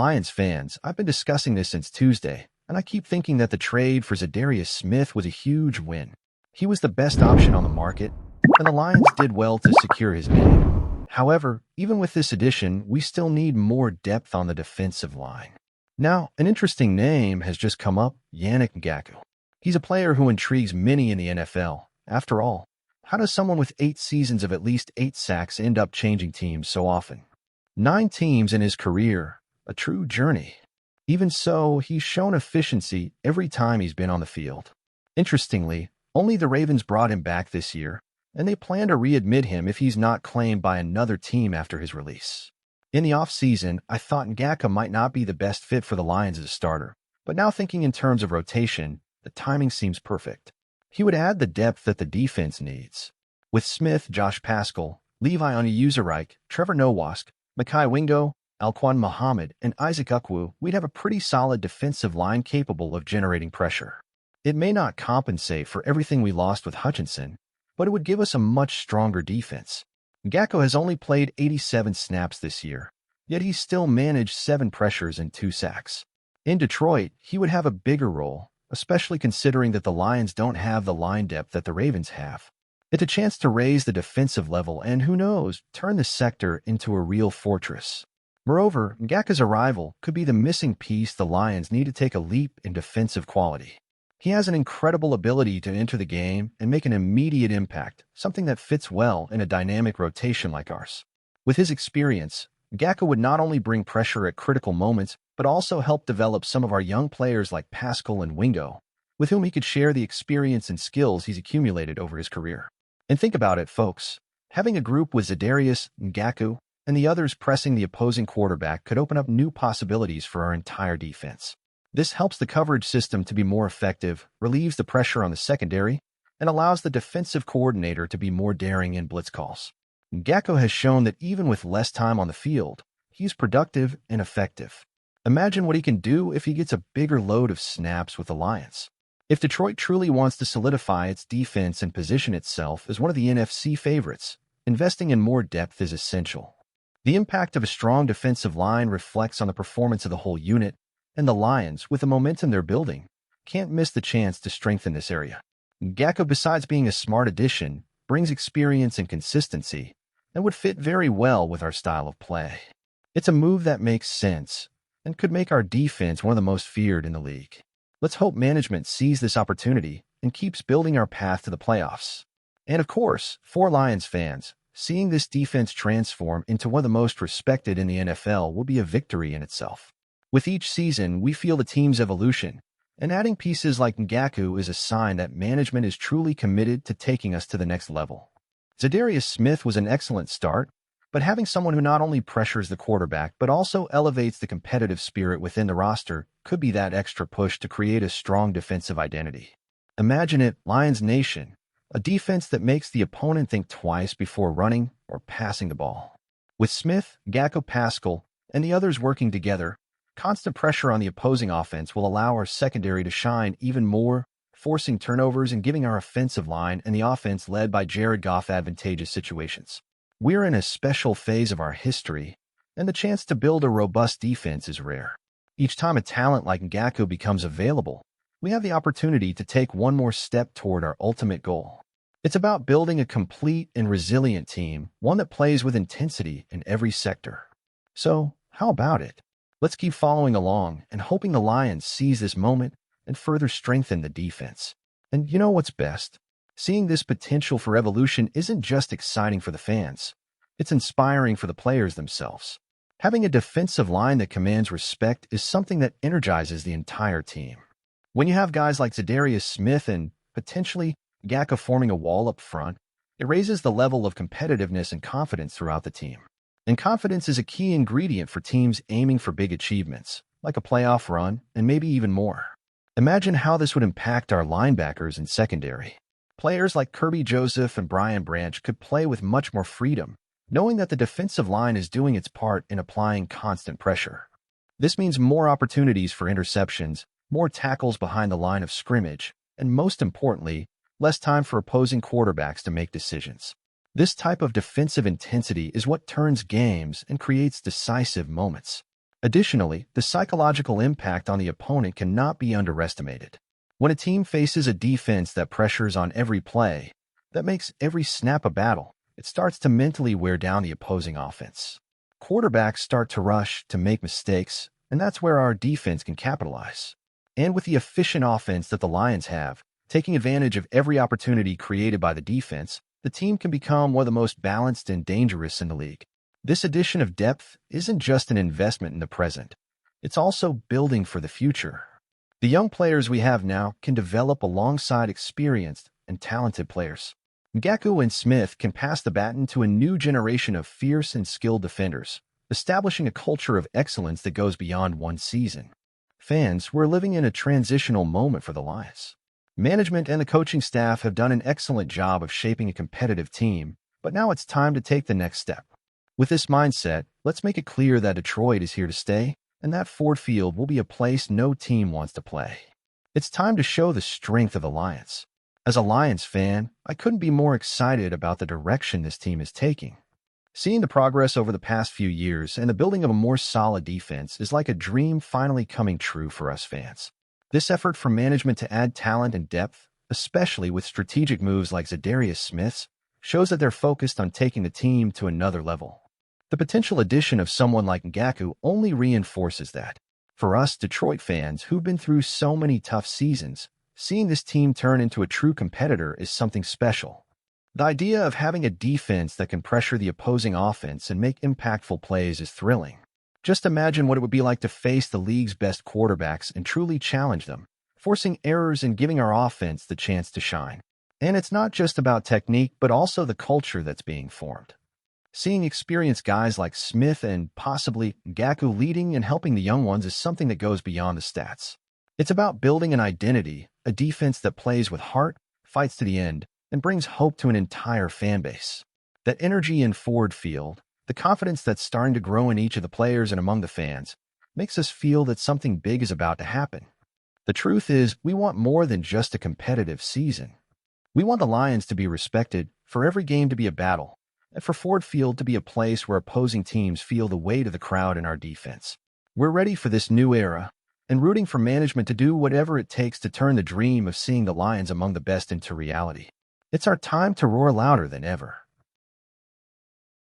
Lions fans, I've been discussing this since Tuesday, and I keep thinking that the trade for Zadarius Smith was a huge win. He was the best option on the market, and the Lions did well to secure his name. However, even with this addition, we still need more depth on the defensive line. Now, an interesting name has just come up, Yannick Ngakoue. He's a player who intrigues many in the NFL. After all, how does someone with 8 seasons of at least 8 sacks end up changing teams so often? 9 teams in his career, a true journey. Even so, he's shown efficiency every time he's been on the field. Interestingly, only the Ravens brought him back this year, and they plan to readmit him if he's not claimed by another team after his release. In the offseason, I thought Ngakoue might not be the best fit for the Lions as a starter, but now thinking in terms of rotation, the timing seems perfect. He would add the depth that the defense needs. With Smith, Josh Paschal, Levi Onwuzurike, Trevor Nowask, Mekhi Wingo, Alquan Muhammad, and Isaac Ukwu, we'd have a pretty solid defensive line capable of generating pressure. It may not compensate for everything we lost with Hutchinson, but it would give us a much stronger defense. Ngakoue has only played 87 snaps this year, yet he's still managed 7 pressures and 2 sacks. In Detroit, he would have a bigger role, especially considering that the Lions don't have the line depth that the Ravens have. It's a chance to raise the defensive level and, who knows, turn the sector into a real fortress. Moreover, Ngakoue's arrival could be the missing piece the Lions need to take a leap in defensive quality. He has an incredible ability to enter the game and make an immediate impact, something that fits well in a dynamic rotation like ours. With his experience, Ngakoue would not only bring pressure at critical moments, but also help develop some of our young players like Paschal and Wingo, with whom he could share the experience and skills he's accumulated over his career. And think about it, folks. Having a group with Zadarius, Ngakoue, and the others pressing the opposing quarterback could open up new possibilities for our entire defense. This helps the coverage system to be more effective, relieves the pressure on the secondary, and allows the defensive coordinator to be more daring in blitz calls. Ngakoue has shown that even with less time on the field, he's productive and effective. Imagine what he can do if he gets a bigger load of snaps with the Lions. If Detroit truly wants to solidify its defense and position itself as one of the NFC favorites, investing in more depth is essential. The impact of a strong defensive line reflects on the performance of the whole unit, and the Lions, with the momentum they're building, can't miss the chance to strengthen this area. Ngakoue, besides being a smart addition, brings experience and consistency, and would fit very well with our style of play. It's a move that makes sense, and could make our defense one of the most feared in the league. Let's hope management sees this opportunity and keeps building our path to the playoffs. And of course, for Lions fans, seeing this defense transform into one of the most respected in the NFL will be a victory in itself. With each season, we feel the team's evolution, and adding pieces like Ngakoue is a sign that management is truly committed to taking us to the next level. Zadarius Smith was an excellent start, but having someone who not only pressures the quarterback but also elevates the competitive spirit within the roster could be that extra push to create a strong defensive identity. Imagine it, Lions Nation, a defense that makes the opponent think twice before running or passing the ball. With Smith, Ngakoue, Paschal, and the others working together, constant pressure on the opposing offense will allow our secondary to shine even more, forcing turnovers and giving our offensive line and the offense led by Jared Goff advantageous situations. We're in a special phase of our history, and the chance to build a robust defense is rare. Each time a talent like Ngakoue becomes available, we have the opportunity to take one more step toward our ultimate goal. It's about building a complete and resilient team, one that plays with intensity in every sector. So, how about it? Let's keep following along and hoping the Lions seize this moment and further strengthen the defense. And you know what's best? Seeing this potential for evolution isn't just exciting for the fans. It's inspiring for the players themselves. Having a defensive line that commands respect is something that energizes the entire team. When you have guys like Zadarius Smith and, potentially, Ngakoue forming a wall up front, it raises the level of competitiveness and confidence throughout the team. And confidence is a key ingredient for teams aiming for big achievements, like a playoff run and maybe even more. Imagine how this would impact our linebackers and secondary. Players like Kirby Joseph and Brian Branch could play with much more freedom, knowing that the defensive line is doing its part in applying constant pressure. This means more opportunities for interceptions, more tackles behind the line of scrimmage, and most importantly, less time for opposing quarterbacks to make decisions. This type of defensive intensity is what turns games and creates decisive moments. Additionally, the psychological impact on the opponent cannot be underestimated. When a team faces a defense that pressures on every play, that makes every snap a battle, it starts to mentally wear down the opposing offense. Quarterbacks start to rush, to make mistakes, and that's where our defense can capitalize. And with the efficient offense that the Lions have, taking advantage of every opportunity created by the defense, the team can become one of the most balanced and dangerous in the league. This addition of depth isn't just an investment in the present. It's also building for the future. The young players we have now can develop alongside experienced and talented players. Ngakoue and Smith can pass the baton to a new generation of fierce and skilled defenders, establishing a culture of excellence that goes beyond one season. Fans, we're living in a transitional moment for the Lions. Management and the coaching staff have done an excellent job of shaping a competitive team, but now it's time to take the next step. With this mindset, let's make it clear that Detroit is here to stay, and that Ford Field will be a place no team wants to play. It's time to show the strength of the Lions. As a Lions fan, I couldn't be more excited about the direction this team is taking. Seeing the progress over the past few years and the building of a more solid defense is like a dream finally coming true for us fans. This effort from management to add talent and depth, especially with strategic moves like Zadarius Smith's, shows that they're focused on taking the team to another level. The potential addition of someone like Ngakoue only reinforces that. For us Detroit fans who've been through so many tough seasons, seeing this team turn into a true competitor is something special. The idea of having a defense that can pressure the opposing offense and make impactful plays is thrilling. Just imagine what it would be like to face the league's best quarterbacks and truly challenge them, forcing errors and giving our offense the chance to shine. And it's not just about technique, but also the culture that's being formed. Seeing experienced guys like Smith and possibly Ngakoue leading and helping the young ones is something that goes beyond the stats. It's about building an identity, a defense that plays with heart, fights to the end, and brings hope to an entire fan base. That energy in Ford Field, the confidence that's starting to grow in each of the players and among the fans, makes us feel that something big is about to happen. The truth is, we want more than just a competitive season. We want the Lions to be respected, for every game to be a battle, and for Ford Field to be a place where opposing teams feel the weight of the crowd in our defense. We're ready for this new era, and rooting for management to do whatever it takes to turn the dream of seeing the Lions among the best into reality. It's our time to roar louder than ever.